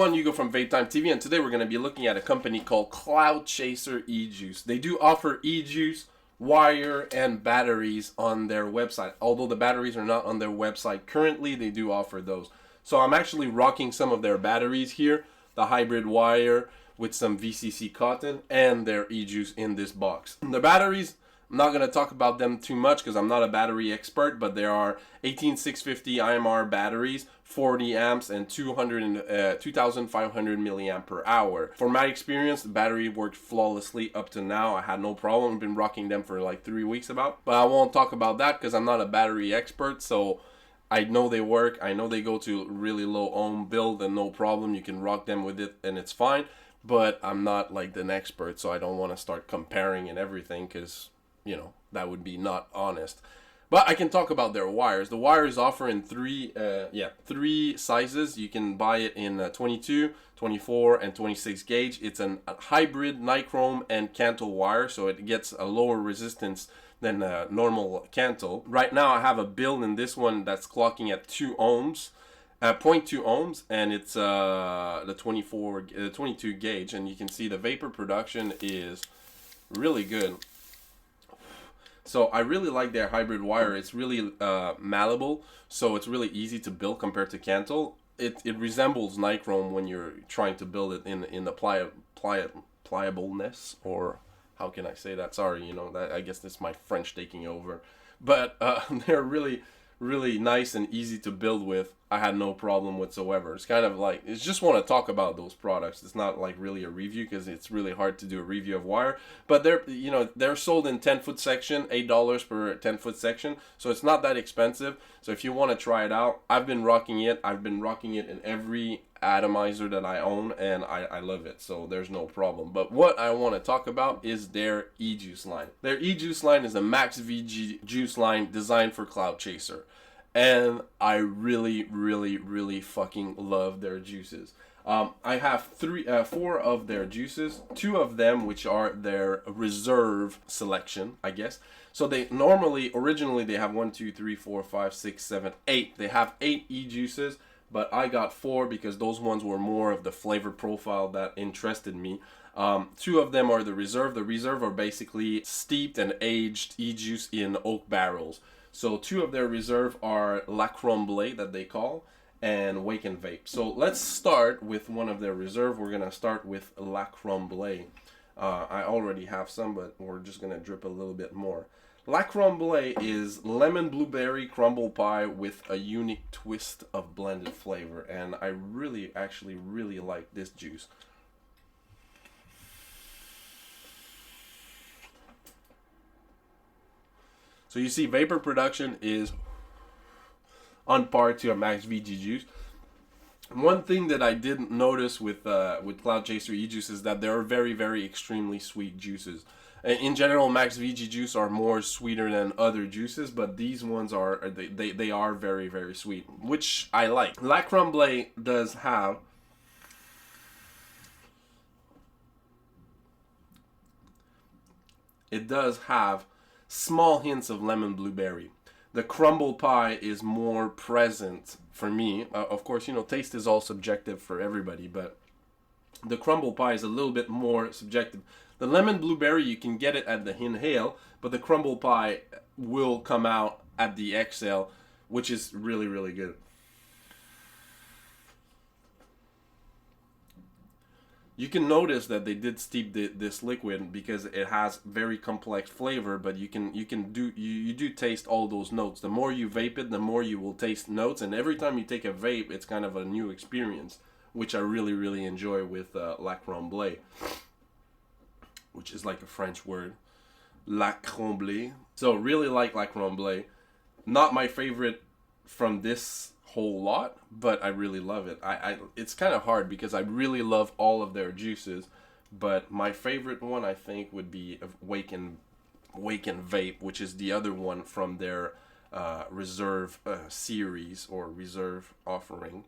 everyone, Hugo from Vape Time TV, and today we're going to be looking at a company called Cloud Chaser Ejuice. They do offer Ejuice, wire, and batteries on their website. Although the batteries are not on their website currently, they do offer those. So I'm actually rocking some of their batteries here, the hybrid wire with some VCC cotton, and their Ejuice in this box. The batteries, I'm not going to talk about them too much because I'm not a battery expert, but there are 18650 IMR batteries, 40 amps, and 2500 milliamp per hour. For my experience, the battery worked flawlessly up to now. I had no problem. I've been rocking them for like 3 weeks about, but I won't talk about that because I'm not a battery expert. So I know they work. I know they go to really low ohm build and no problem. You can rock them with it and it's fine, but I'm not like an expert, so I don't want to start comparing and everything because, you know, that would be not honest. But I can talk about their wires. The wires offer in three sizes. You can buy it in 22, 24, and 26 gauge. It's a hybrid nichrome and Cantle wire, so it gets a lower resistance than a normal Cantle. Right now I have a build in this one that's clocking at 2 ohms. 0.2 ohms, and it's the 22 gauge, and you can see the vapor production is really good. So I really like their hybrid wire. It's really malleable, so it's really easy to build compared to Cantle. It resembles nichrome when you're trying to build it in the pliableness, or how can I say that? Sorry, you know, that I guess this is my French taking over. But they're really nice and easy to build with. I had no problem whatsoever. It's kind of like, it's just want to talk about those products. It's not like really a review because it's really hard to do a review of wire. But they're sold in 10-foot section, $8 per 10-foot section. So it's not that expensive. So if you want to try it out, I've been rocking it. I've been rocking it in every atomizer that I own, and I love it, so there's no problem. But what I want to talk about is their Ejuice line. Their Ejuice line is a Max VG juice line designed for Cloud Chaser, and I really fucking love their juices. I have 4 of their juices, 2 of them which are their reserve selection, I guess. So they originally they have 1, 2, 3, 4, 5, 6, 7, 8. They have 8 Ejuices, but I got 4 because those ones were more of the flavor profile that interested me. 2 of them are the reserve. The reserve are basically steeped and aged Ejuice in oak barrels. So 2 of their reserve are La Cromblay, that they call, and Wake and Vape. So let's start with one of their reserve. We're gonna start with La Cromblay. I already have some, but we're just gonna drip a little bit more. La Cromblay is lemon blueberry crumble pie with a unique twist of blended flavor, and I actually really like this juice. So you see, vapor production is on par to a Max VG juice. One thing that I didn't notice with Cloud Chaser Ejuice is that they're very extremely sweet juices. In general, Max VG juice are more sweeter than other juices, but these ones are they are very sweet, which I like. La Cromblay does have small hints of lemon blueberry. The crumble pie is more present for me. Of course, you know, taste is all subjective for everybody, but the crumble pie is a little bit more subjective. The lemon blueberry, you can get it at the inhale, but the crumble pie will come out at the exhale, which is really good. You can notice that they did steep this liquid because it has very complex flavor, but you do taste all those notes. The more you vape it, the more you will taste notes, and every time you take a vape, it's kind of a new experience, which I really enjoy with La Cromblay, which is like a French word, La Cromblay. So really like La Cromblay. Not my favorite from this whole lot, but I really love it. It's kind of hard because I really love all of their juices, but my favorite one I think would be Wake and Vape, which is the other one from their reserve series or reserve offering,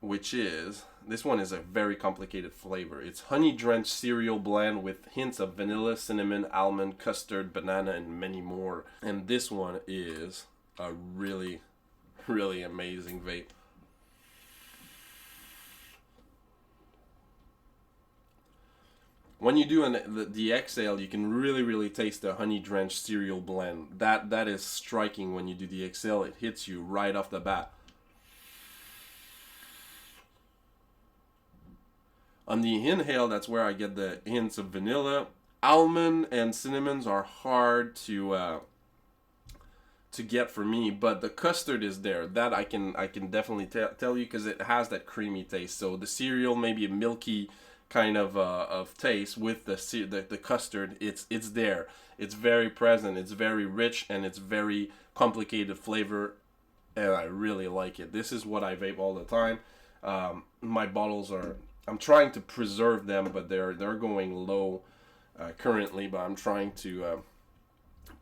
which is, this one is a very complicated flavor. It's honey drenched cereal blend with hints of vanilla, cinnamon, almond, custard, banana, and many more. And this one is a really amazing vape. when you do the exhale, you can really taste the honey drenched cereal blend. That is striking when you do the exhale. It hits you right off the bat. On the inhale, that's where I get the hints of vanilla. Almond and cinnamons are hard to get for me, but the custard is there. That I can definitely tell you, because it has that creamy taste. So the cereal, maybe a milky kind of taste with the custard. It's there. It's very present. It's very rich, and it's very complicated flavor, and I really like it. This is what I vape all the time. My bottles are, I'm trying to preserve them, but they're going low currently. But I'm trying to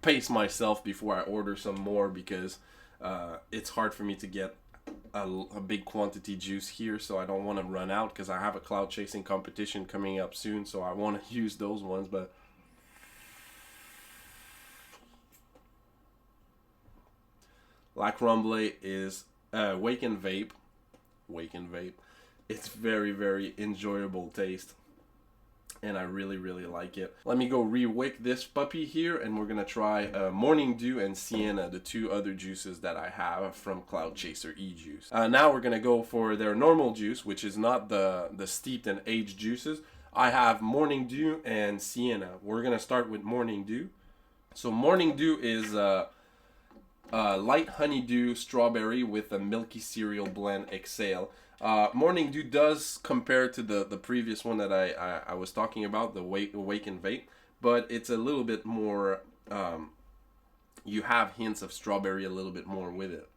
pace myself before I order some more, because it's hard for me to get a big quantity juice here, so I don't want to run out, because I have a cloud chasing competition coming up soon, so I want to use those ones. But La Crumble is Wake and Vape. It's very enjoyable taste, and I really like it. Let me go re-wick this puppy here, and we're gonna try Morning Dew and Sienna, the two other juices that I have from Cloud Chaser Ejuice. Now we're gonna go for their normal juice, which is not the steeped and aged juices. I have Morning Dew and Sienna. We're gonna start with Morning Dew. So Morning Dew is light honeydew strawberry with a milky cereal blend exhale. Morning Dew does compare to the previous one that I was talking about, the Wake and Vape, but it's a little bit more, you have hints of strawberry a little bit more with it.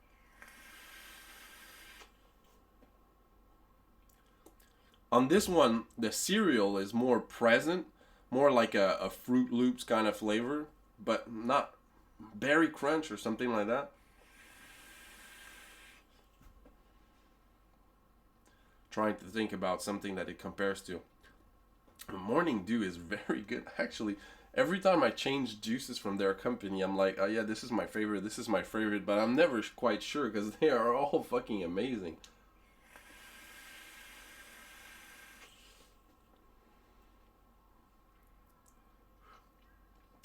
On this one, the cereal is more present, more like a Fruit Loops kind of flavor, but not berry crunch or something like that. Trying to think about something that it compares to. Morning Dew is very good, actually. Every time I change juices from their company, I'm like, oh yeah, this is my favorite, but I'm never quite sure, because they are all fucking amazing.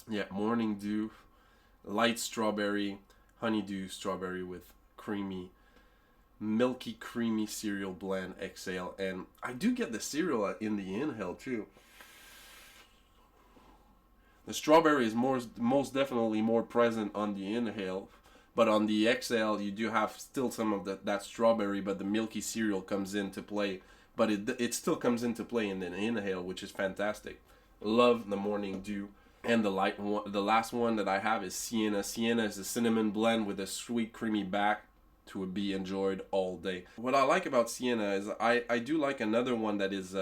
Yeah, Morning Dew, light strawberry, honeydew strawberry with milky creamy cereal blend exhale, and I do get the cereal in the inhale too. The strawberry is most definitely more present on the inhale, but on the exhale you do have still some of that strawberry, but the milky cereal comes into play. But it still comes into play in the inhale, which is fantastic. Love the Morning Dew. And the last one that I have is Sienna. Sienna is a cinnamon blend with a sweet creamy back to be enjoyed all day. What I like about Sienna is I do like another one that is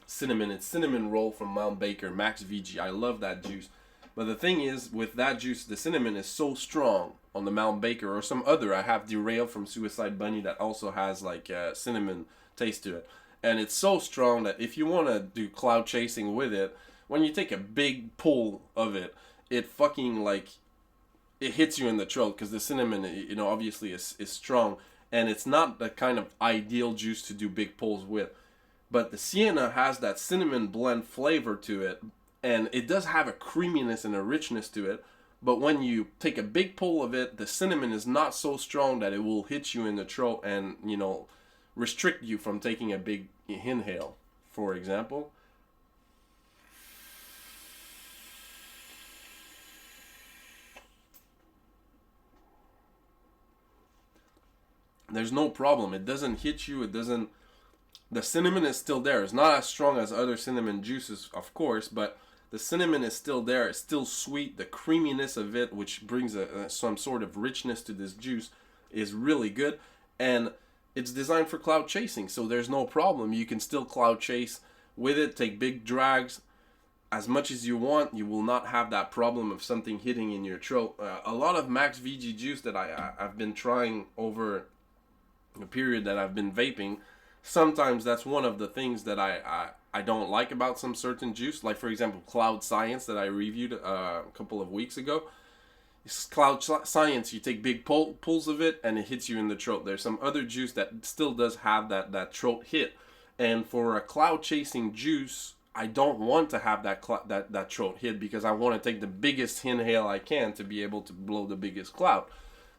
cinnamon. It's cinnamon roll from Mount Baker, Max VG. I love that juice. But the thing is, with that juice, the cinnamon is so strong on the Mount Baker, or some other. I have Derail from Suicide Bunny that also has like cinnamon taste to it. And it's so strong that if you want to do cloud chasing with it, when you take a big pull of it, it fucking like, it hits you in the throat, because the cinnamon, you know, obviously is strong, and it's not the kind of ideal juice to do big pulls with. But the Sienna has that cinnamon blend flavor to it, and it does have a creaminess and a richness to it. But when you take a big pull of it, the cinnamon is not so strong that it will hit you in the throat and, you know, restrict you from taking a big inhale, for example. There's no problem. It doesn't hit you. It doesn't. The cinnamon is still there. It's not as strong as other cinnamon juices, of course, but the cinnamon is still there. It's still sweet. The creaminess of it, which brings some sort of richness to this juice, is really good. And it's designed for cloud chasing, so there's no problem. You can still cloud chase with it, take big drags as much as you want. You will not have that problem of something hitting in your throat. A lot of Max VG juice that I've been trying over a period that I've been vaping, sometimes that's one of the things that I don't like about some certain juice. Like, for example, Cloud Science that I reviewed a couple of weeks ago. It's Cloud Science, you take big pulls of it and it hits you in the throat. There's some other juice that still does have that throat hit. And for a cloud chasing juice, I don't want to have that throat hit, because I want to take the biggest inhale I can to be able to blow the biggest cloud.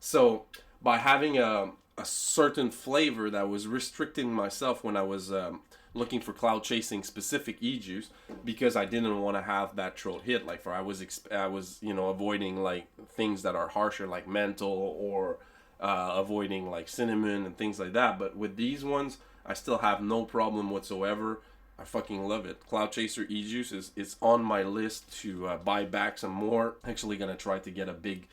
So by having a certain flavor that was restricting myself when I was looking for cloud chasing specific Ejuice, because I didn't want to have that throat hit. Like I was avoiding like things that are harsher, like menthol, or avoiding like cinnamon and things like that. But with these ones, I still have no problem whatsoever. I fucking love it. Cloud Chaser Ejuice is on my list to buy back some more. Actually gonna try to get a big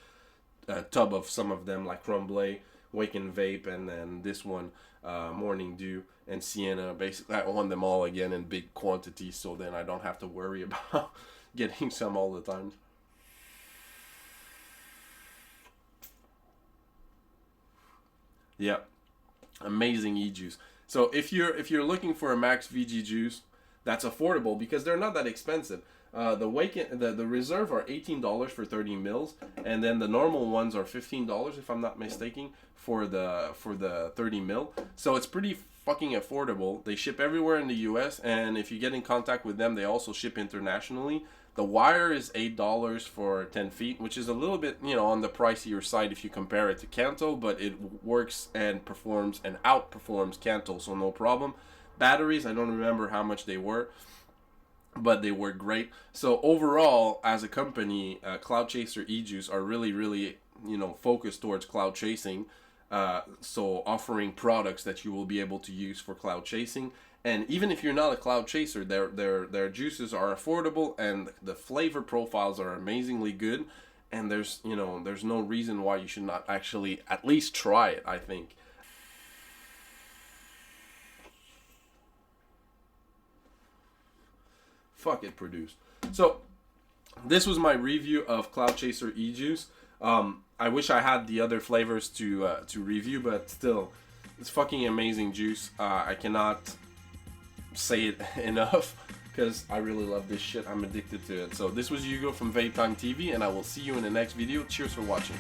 tub of some of them, like Crumble, Wake and Vape, and then this one, Morning Dew, and Sienna. Basically, I want them all again in big quantities, so then I don't have to worry about getting some all the time. Yeah, amazing Ejuice. So if you're looking for a Max VG juice that's affordable, because they're not that expensive. The reserve are $18 for 30 mils, and then the normal ones are $15, if I'm not mistaken, for the 30 mil. So it's pretty fucking affordable. They ship everywhere in the US, and if you get in contact with them, they also ship internationally. The wire is $8 for 10 feet, which is a little bit, on the pricier side if you compare it to Canto, but it works and performs and outperforms Canto, so no problem. Batteries, I don't remember how much they were, but they work great. So overall, as a company, Cloud Chaser Ejuice are really, really, focused towards cloud chasing. So offering products that you will be able to use for cloud chasing. And even if you're not a cloud chaser, their juices are affordable, and the flavor profiles are amazingly good. And there's no reason why you should not actually at least try it, I think. Fuck, it produced. So this was my review of Cloud Chaser Ejuice. I wish I had the other flavors to review, but still, it's fucking amazing juice. I cannot say it enough, because I really love this shit. I'm addicted to it. So this was Hugo from Vape Time TV, and I will see you in the next video. Cheers for watching.